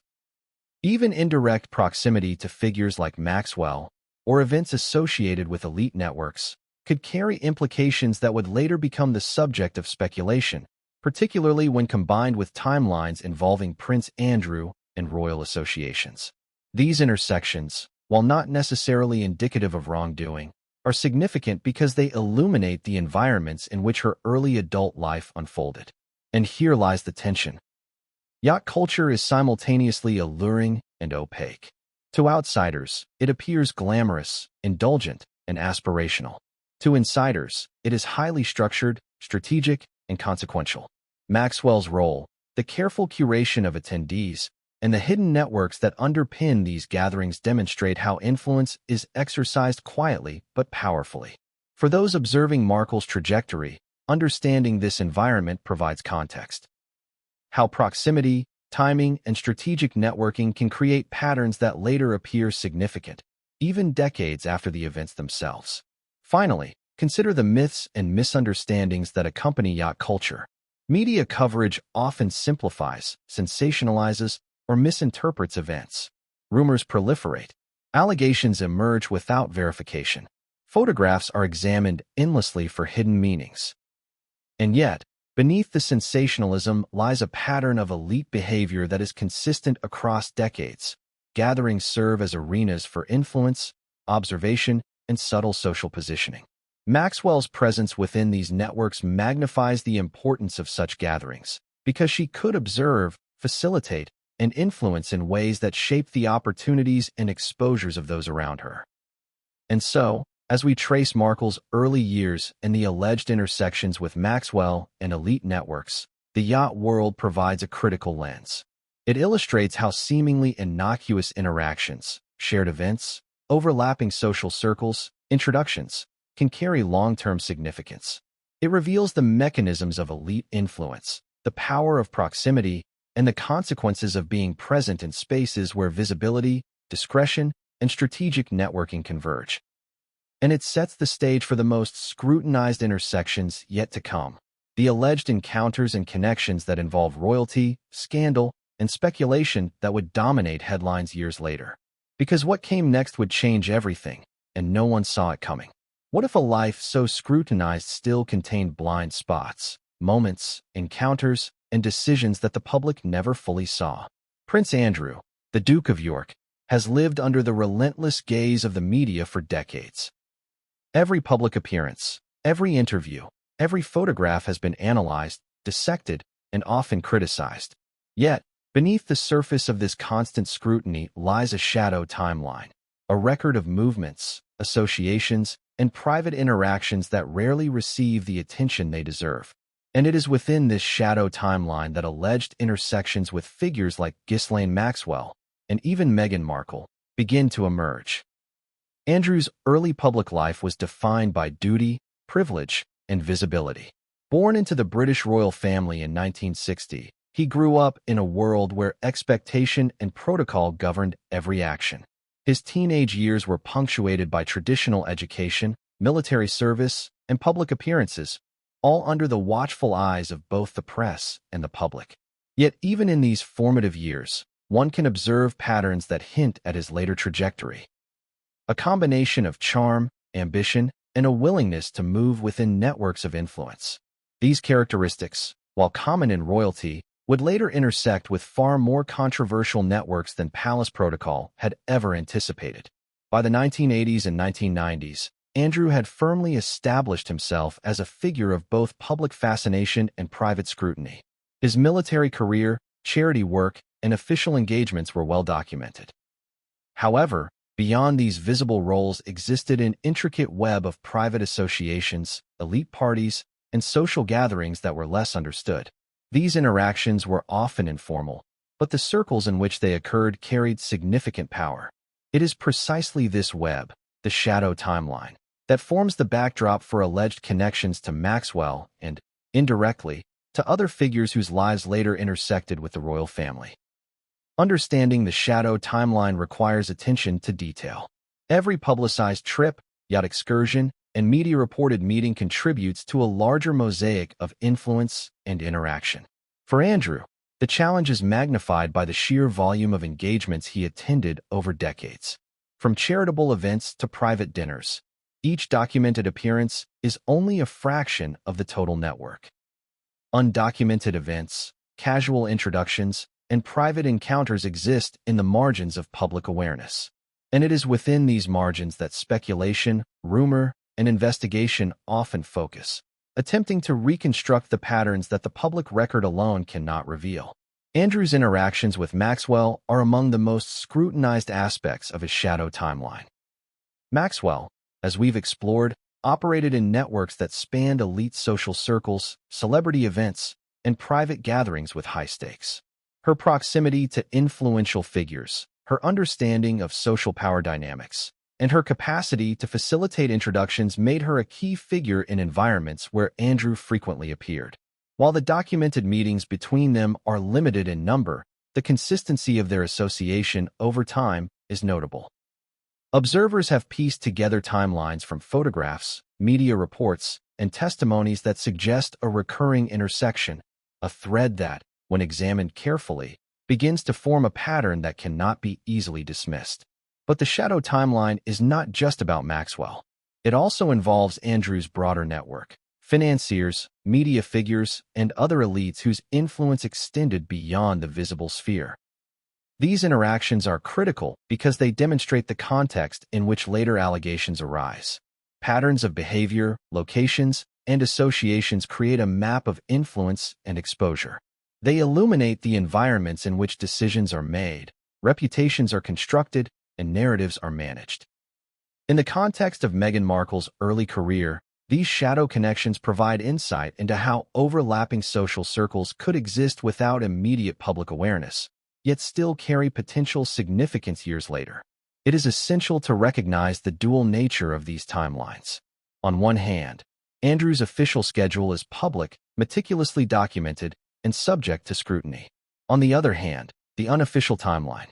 Even indirect proximity to figures like Maxwell or events associated with elite networks could carry implications that would later become the subject of speculation, particularly when combined with timelines involving Prince Andrew and royal associations. These intersections, while not necessarily indicative of wrongdoing, are significant because they illuminate the environments in which her early adult life unfolded. And here lies the tension. Yacht culture is simultaneously alluring and opaque. To outsiders, it appears glamorous, indulgent, and aspirational. To insiders, it is highly structured, strategic, and consequential. Maxwell's role, the careful curation of attendees, and the hidden networks that underpin these gatherings demonstrate how influence is exercised quietly but powerfully. For those observing Markle's trajectory, understanding this environment provides context. How proximity, timing, and strategic networking can create patterns that later appear significant, even decades after the events themselves. Finally, consider the myths and misunderstandings that accompany yacht culture. Media coverage often simplifies, sensationalizes, or misinterprets events. Rumors proliferate. Allegations emerge without verification. Photographs are examined endlessly for hidden meanings. And yet, beneath the sensationalism lies a pattern of elite behavior that is consistent across decades. Gatherings serve as arenas for influence, observation, and subtle social positioning. Maxwell's presence within these networks magnifies the importance of such gatherings, because she could observe, facilitate, and influence in ways that shape the opportunities and exposures of those around her. And so, as we trace Markle's early years and the alleged intersections with Maxwell and elite networks, the yacht world provides a critical lens. It illustrates how seemingly innocuous interactions, shared events, overlapping social circles, introductions, can carry long-term significance. It reveals the mechanisms of elite influence, the power of proximity, and the consequences of being present in spaces where visibility, discretion, and strategic networking converge. And it sets the stage for the most scrutinized intersections yet to come: the alleged encounters and connections that involve royalty, scandal, and speculation that would dominate headlines years later. Because what came next would change everything, and no one saw it coming. What if a life so scrutinized still contained blind spots, moments, encounters, and decisions that the public never fully saw? Prince Andrew, the Duke of York, has lived under the relentless gaze of the media for decades. Every public appearance, every interview, every photograph has been analyzed, dissected, and often criticized. Yet, Beneath the surface of this constant scrutiny lies a shadow timeline, a record of movements, associations, and private interactions that rarely receive the attention they deserve. And it is within this shadow timeline that alleged intersections with figures like Ghislaine Maxwell and even Meghan Markle begin to emerge. Andrew's early public life was defined by duty, privilege, and visibility. Born into the British royal family in 1960, he grew up in a world where expectation and protocol governed every action. His teenage years were punctuated by traditional education, military service, and public appearances, all under the watchful eyes of both the press and the public. Yet even in these formative years, one can observe patterns that hint at his later trajectory. A combination of charm, ambition, and a willingness to move within networks of influence. These characteristics, while common in royalty, would later intersect with far more controversial networks than palace protocol had ever anticipated. By the 1980s and 1990s, Andrew had firmly established himself as a figure of both public fascination and private scrutiny. His military career, charity work, and official engagements were well documented. However, beyond these visible roles existed an intricate web of private associations, elite parties, and social gatherings that were less understood. These interactions were often informal, but the circles in which they occurred carried significant power. It is precisely this web, the shadow timeline, that forms the backdrop for alleged connections to Maxwell and, indirectly, to other figures whose lives later intersected with the royal family. Understanding the shadow timeline requires attention to detail. Every publicized trip, yacht excursion, and media-reported meeting contributes to a larger mosaic of influence and interaction. For Andrew, the challenge is magnified by the sheer volume of engagements he attended over decades. From charitable events to private dinners, each documented appearance is only a fraction of the total network. Undocumented events, casual introductions, and private encounters exist in the margins of public awareness. And it is within these margins that speculation, rumor, and investigation often focus, attempting to reconstruct the patterns that the public record alone cannot reveal. Andrew's interactions with Maxwell are among the most scrutinized aspects of his shadow timeline. Maxwell, as we've explored, operated in networks that spanned elite social circles, celebrity events, and private gatherings with high stakes. Her proximity to influential figures, her understanding of social power dynamics, and her capacity to facilitate introductions made her a key figure in environments where Andrew frequently appeared. While the documented meetings between them are limited in number, the consistency of their association over time is notable. Observers have pieced together timelines from photographs, media reports, and testimonies that suggest a recurring intersection, a thread that, when examined carefully, begins to form a pattern that cannot be easily dismissed. But the shadow timeline is not just about Maxwell. It also involves Andrew's broader network, financiers, media figures, and other elites whose influence extended beyond the visible sphere. These interactions are critical because they demonstrate the context in which later allegations arise. Patterns of behavior, locations, and associations create a map of influence and exposure. They illuminate the environments in which decisions are made, reputations are constructed, and narratives are managed. In the context of Meghan Markle's early career, these shadow connections provide insight into how overlapping social circles could exist without immediate public awareness, yet still carry potential significance years later. It is essential to recognize the dual nature of these timelines. On one hand, Andrew's official schedule is public, meticulously documented, and subject to scrutiny. On the other hand, the unofficial timeline,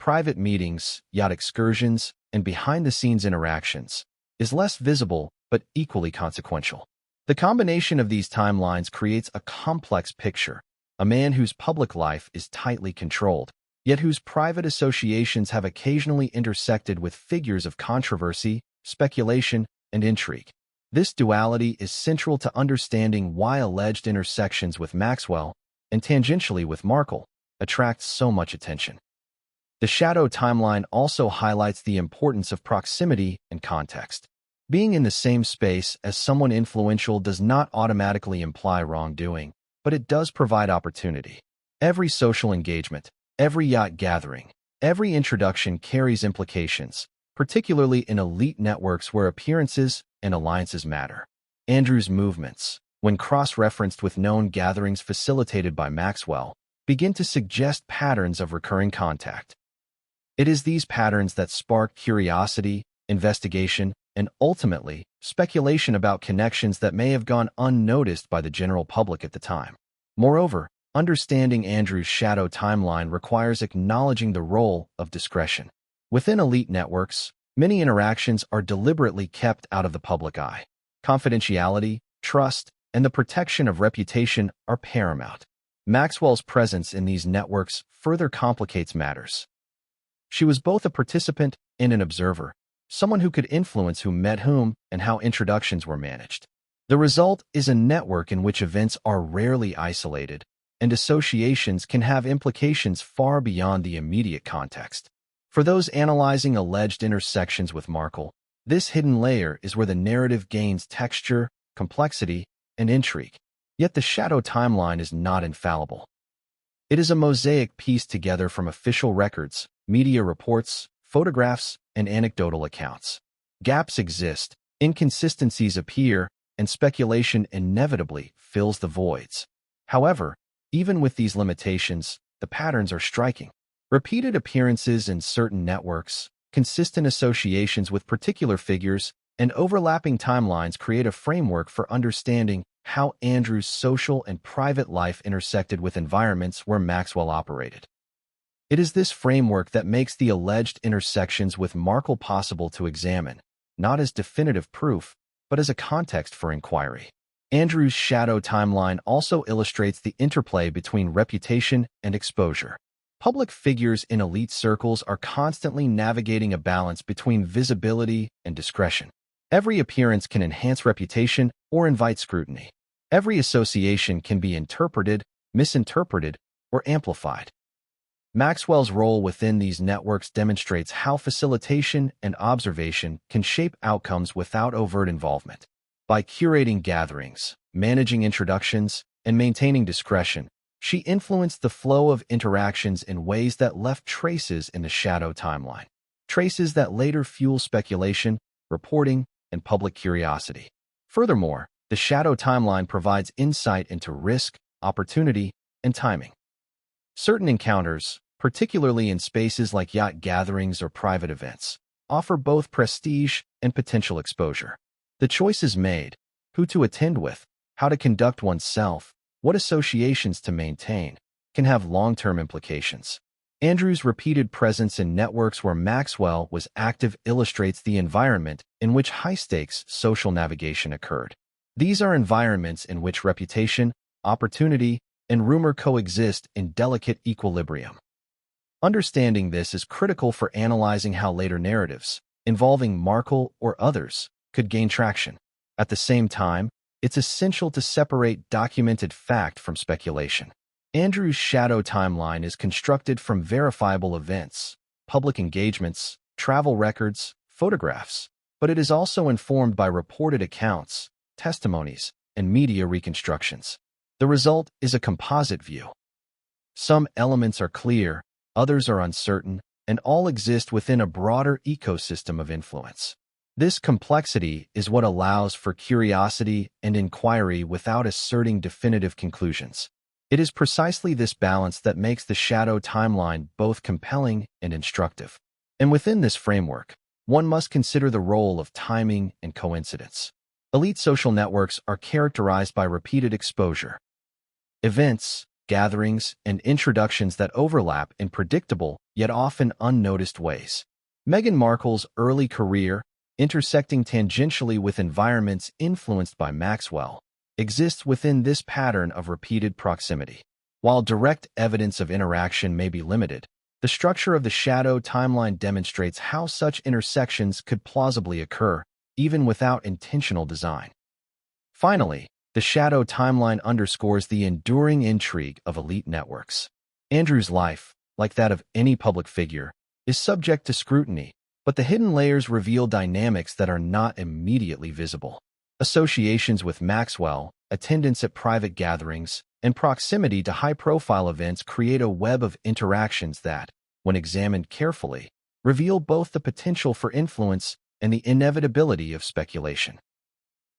private meetings, yacht excursions, and behind-the-scenes interactions, is less visible but equally consequential. The combination of these timelines creates a complex picture, a man whose public life is tightly controlled, yet whose private associations have occasionally intersected with figures of controversy, speculation, and intrigue. This duality is central to understanding why alleged intersections with Maxwell, and tangentially with Markle, attract so much attention. The shadow timeline also highlights the importance of proximity and context. Being in the same space as someone influential does not automatically imply wrongdoing, but it does provide opportunity. Every social engagement, every yacht gathering, every introduction carries implications, particularly in elite networks where appearances and alliances matter. Andrew's movements, when cross-referenced with known gatherings facilitated by Maxwell, begin to suggest patterns of recurring contact. It is these patterns that spark curiosity, investigation, and ultimately, speculation about connections that may have gone unnoticed by the general public at the time. Moreover, understanding Andrew's shadow timeline requires acknowledging the role of discretion. Within elite networks, many interactions are deliberately kept out of the public eye. Confidentiality, trust, and the protection of reputation are paramount. Maxwell's presence in these networks further complicates matters. She was both a participant and an observer, someone who could influence who met whom and how introductions were managed. The result is a network in which events are rarely isolated, and associations can have implications far beyond the immediate context. For those analyzing alleged intersections with Markle, this hidden layer is where the narrative gains texture, complexity, and intrigue. Yet the shadow timeline is not infallible. It is a mosaic pieced together from official records, media reports, photographs, and anecdotal accounts. Gaps exist, inconsistencies appear, and speculation inevitably fills the voids. However, even with these limitations, the patterns are striking. Repeated appearances in certain networks, consistent associations with particular figures, and overlapping timelines create a framework for understanding how Andrew's social and private life intersected with environments where Maxwell operated. It is this framework that makes the alleged intersections with Markle possible to examine, not as definitive proof, but as a context for inquiry. Andrew's shadow timeline also illustrates the interplay between reputation and exposure. Public figures in elite circles are constantly navigating a balance between visibility and discretion. Every appearance can enhance reputation or invite scrutiny. Every association can be interpreted, misinterpreted, or amplified. Maxwell's role within these networks demonstrates how facilitation and observation can shape outcomes without overt involvement. By curating gatherings, managing introductions, and maintaining discretion, she influenced the flow of interactions in ways that left traces in the shadow timeline, traces that later fuel speculation, reporting, and public curiosity. Furthermore, the shadow timeline provides insight into risk, opportunity, and timing. Certain encounters, particularly in spaces like yacht gatherings or private events, offer both prestige and potential exposure. The choices made, who to attend with, how to conduct oneself, what associations to maintain, can have long-term implications. Andrew's repeated presence in networks where Maxwell was active illustrates the environment in which high-stakes social navigation occurred. These are environments in which reputation, opportunity, and rumor coexist in delicate equilibrium. Understanding this is critical for analyzing how later narratives, involving Markle or others, could gain traction. At the same time, it's essential to separate documented fact from speculation. Andrew's shadow timeline is constructed from verifiable events, public engagements, travel records, photographs, but it is also informed by reported accounts, testimonies, and media reconstructions. The result is a composite view. Some elements are clear, others are uncertain, and all exist within a broader ecosystem of influence. This complexity is what allows for curiosity and inquiry without asserting definitive conclusions. It is precisely this balance that makes the shadow timeline both compelling and instructive. And within this framework, one must consider the role of timing and coincidence. Elite social networks are characterized by repeated exposure. Events, gatherings, and introductions that overlap in predictable, yet often unnoticed ways. Meghan Markle's early career, intersecting tangentially with environments influenced by Maxwell, exists within this pattern of repeated proximity. While direct evidence of interaction may be limited, the structure of the shadow timeline demonstrates how such intersections could plausibly occur, even without intentional design. Finally, the shadow timeline underscores the enduring intrigue of elite networks. Andrew's life, like that of any public figure, is subject to scrutiny, but the hidden layers reveal dynamics that are not immediately visible. Associations with Maxwell, attendance at private gatherings, and proximity to high-profile events create a web of interactions that, when examined carefully, reveal both the potential for influence and the inevitability of speculation.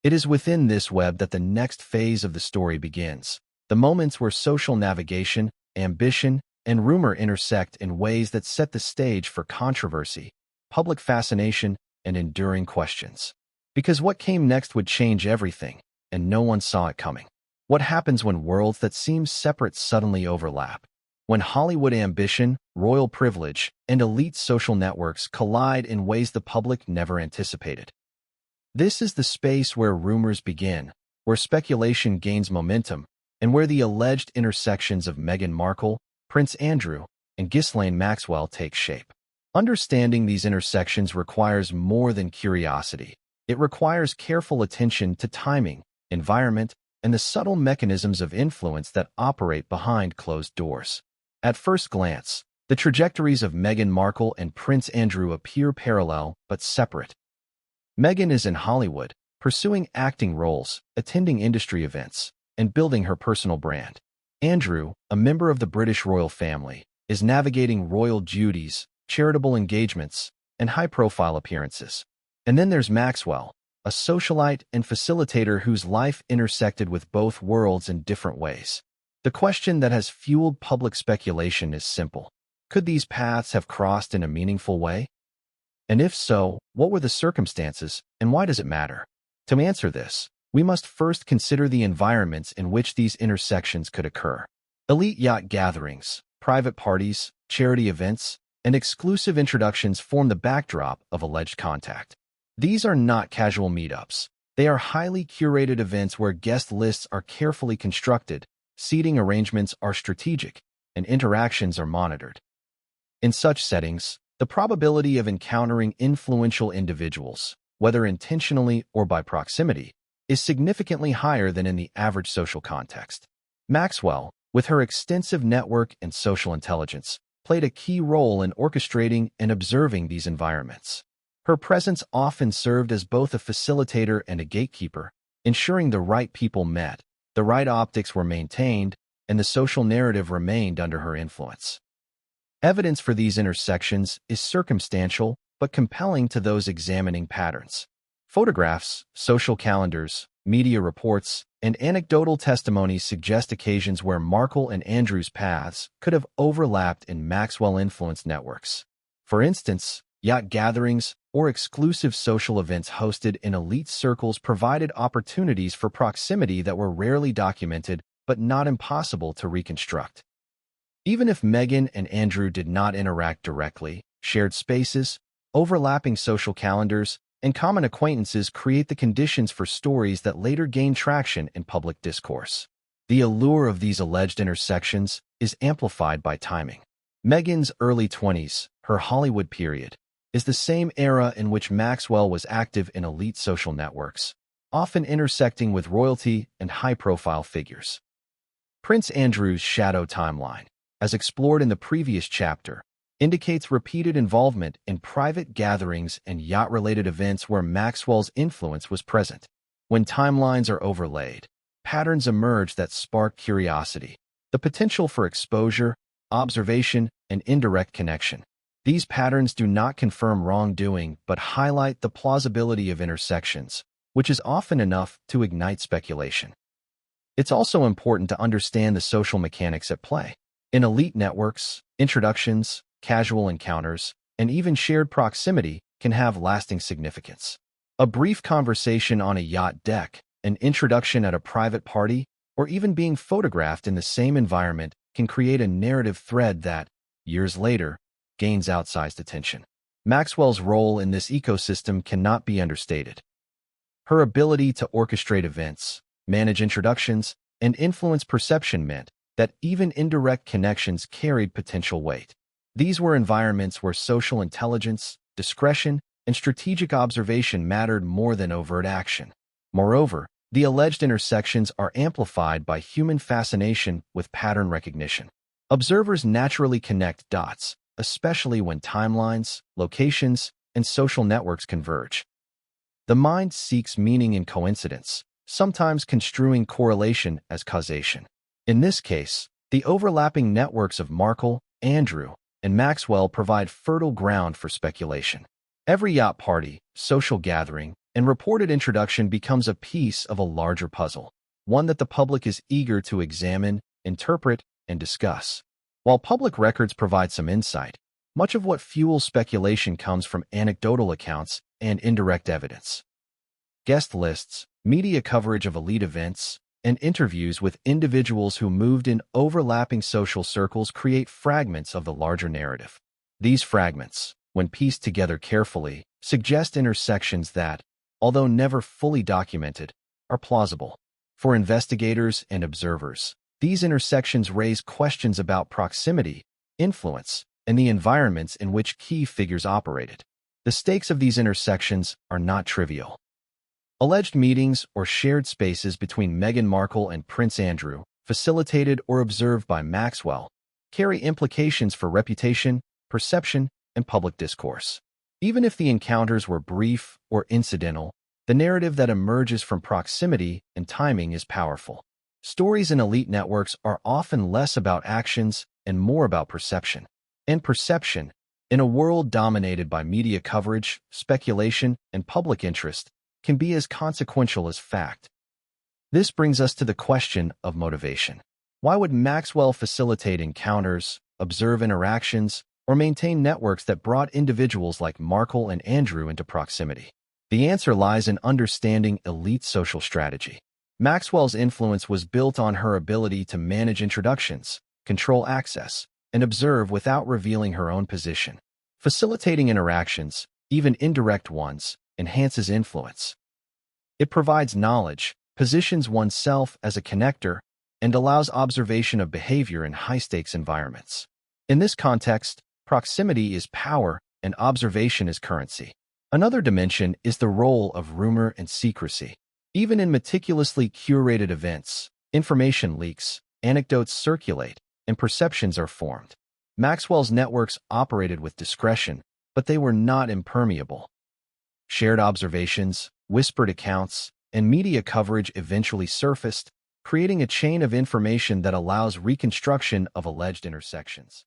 It is within this web that the next phase of the story begins, the moments where social navigation, ambition, and rumor intersect in ways that set the stage for controversy, public fascination, and enduring questions. Because what came next would change everything, and no one saw it coming. What happens when worlds that seem separate suddenly overlap? When Hollywood ambition, royal privilege, and elite social networks collide in ways the public never anticipated. This is the space where rumors begin, where speculation gains momentum, and where the alleged intersections of Meghan Markle, Prince Andrew, and Ghislaine Maxwell take shape. Understanding these intersections requires more than curiosity. It requires careful attention to timing, environment, and the subtle mechanisms of influence that operate behind closed doors. At first glance, the trajectories of Meghan Markle and Prince Andrew appear parallel but separate. Meghan is in Hollywood, pursuing acting roles, attending industry events, and building her personal brand. Andrew, a member of the British royal family, is navigating royal duties, charitable engagements, and high-profile appearances. And then there's Maxwell, a socialite and facilitator whose life intersected with both worlds in different ways. The question that has fueled public speculation is simple. Could these paths have crossed in a meaningful way? And if so, what were the circumstances, and why does it matter? To answer this, we must first consider the environments in which these intersections could occur. Elite yacht gatherings, private parties, charity events, and exclusive introductions form the backdrop of alleged contact. These are not casual meetups. They are highly curated events where guest lists are carefully constructed, seating arrangements are strategic, and interactions are monitored. In such settings, the probability of encountering influential individuals, whether intentionally or by proximity, is significantly higher than in the average social context. Maxwell, with her extensive network and social intelligence, played a key role in orchestrating and observing these environments. Her presence often served as both a facilitator and a gatekeeper, ensuring the right people met, the right optics were maintained, and the social narrative remained under her influence. Evidence for these intersections is circumstantial but compelling to those examining patterns. Photographs, social calendars, media reports, and anecdotal testimonies suggest occasions where Markle and Andrew's paths could have overlapped in Maxwell-influenced networks. For instance, yacht gatherings or exclusive social events hosted in elite circles provided opportunities for proximity that were rarely documented but not impossible to reconstruct. Even if Meghan and Andrew did not interact directly, shared spaces, overlapping social calendars, and common acquaintances create the conditions for stories that later gain traction in public discourse. The allure of these alleged intersections is amplified by timing. Meghan's early 20s, her Hollywood period, is the same era in which Maxwell was active in elite social networks, often intersecting with royalty and high-profile figures. Prince Andrew's shadow timeline, as explored in the previous chapter, indicates repeated involvement in private gatherings and yacht-related events where Maxwell's influence was present. When timelines are overlaid, patterns emerge that spark curiosity, the potential for exposure, observation, and indirect connection. These patterns do not confirm wrongdoing but highlight the plausibility of intersections, which is often enough to ignite speculation. It's also important to understand the social mechanics at play. In elite networks, introductions, casual encounters, and even shared proximity can have lasting significance. A brief conversation on a yacht deck, an introduction at a private party, or even being photographed in the same environment can create a narrative thread that, years later, gains outsized attention. Maxwell's role in this ecosystem cannot be understated. Her ability to orchestrate events, manage introductions, and influence perception meant that even indirect connections carried potential weight. These were environments where social intelligence, discretion, and strategic observation mattered more than overt action. Moreover, the alleged intersections are amplified by human fascination with pattern recognition. Observers naturally connect dots, especially when timelines, locations, and social networks converge. The mind seeks meaning in coincidence, sometimes construing correlation as causation. In this case, the overlapping networks of Markle, Andrew, and Maxwell provide fertile ground for speculation. Every yacht party, social gathering, and reported introduction becomes a piece of a larger puzzle, one that the public is eager to examine, interpret, and discuss. While public records provide some insight, much of what fuels speculation comes from anecdotal accounts and indirect evidence. Guest lists, media coverage of elite events, and interviews with individuals who moved in overlapping social circles create fragments of the larger narrative. These fragments, when pieced together carefully, suggest intersections that, although never fully documented, are plausible. For investigators and observers, these intersections raise questions about proximity, influence, and the environments in which key figures operated. The stakes of these intersections are not trivial. Alleged meetings or shared spaces between Meghan Markle and Prince Andrew, facilitated or observed by Maxwell, carry implications for reputation, perception, and public discourse. Even if the encounters were brief or incidental, the narrative that emerges from proximity and timing is powerful. Stories in elite networks are often less about actions and more about perception. And perception, in a world dominated by media coverage, speculation, and public interest, can be as consequential as fact. This brings us to the question of motivation. Why would Maxwell facilitate encounters, observe interactions, or maintain networks that brought individuals like Markle and Andrew into proximity? The answer lies in understanding elite social strategy. Maxwell's influence was built on her ability to manage introductions, control access, and observe without revealing her own position. Facilitating interactions, even indirect ones, enhances influence. It provides knowledge, positions oneself as a connector, and allows observation of behavior in high-stakes environments. In this context, proximity is power and observation is currency. Another dimension is the role of rumor and secrecy. Even in meticulously curated events, information leaks, anecdotes circulate, and perceptions are formed. Maxwell's networks operated with discretion, but they were not impermeable. Shared observations, whispered accounts, and media coverage eventually surfaced, creating a chain of information that allows reconstruction of alleged intersections.